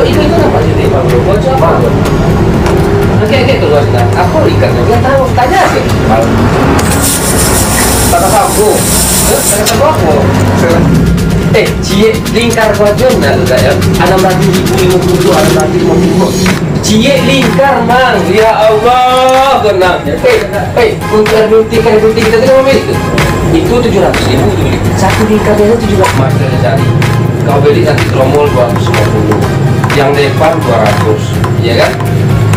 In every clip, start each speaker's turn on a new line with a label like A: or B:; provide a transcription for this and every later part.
A: itu apa sih nih Bang? Bocor apa? Oke keluar sana. Aku ikannya nggak tahu. Tanya sih. Kata kamu. Kata aku. Cie lingkar kuadratnya tuh ya. 600.050, 650. Cie lingkar mang. Ya Allah, tenang. Untuk air putih kita tidak memilih itu 700.000 tuh. Satu lingkarnya 700 mas cari. Kau beli nanti tromol 250, yang depan 200, ya kan?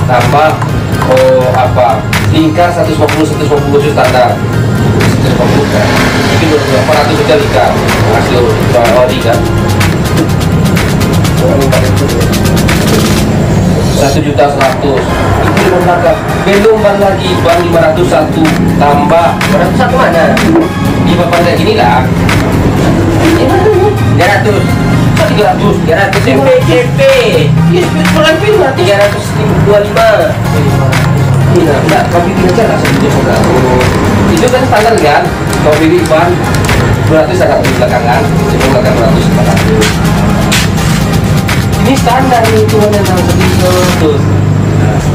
A: Tambah lingkar 150 standar. 150 kan? Itu 400 juta lingkar, hasil ori kan? 1.100.000 itu belum ban lagi, ban 501 tambah 501 mana? Di papan kayak gini lah. 300 MP kurang film 325. Enggak, kami aja lah itu kan standar kan. Kalau pilih ban 200 ada di belakangan, cuma belakang 200. Ini standar nih, cuma yang terus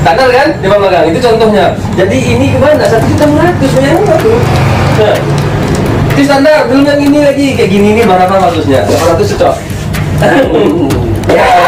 A: standar kan di belakang itu contohnya. Jadi ini kemana? 1.100.000 bayangin nggak tuh? Nah, itu standar. Belum yang ini lagi kayak gini, ini berapa bagusnya? 800 cocok. Ya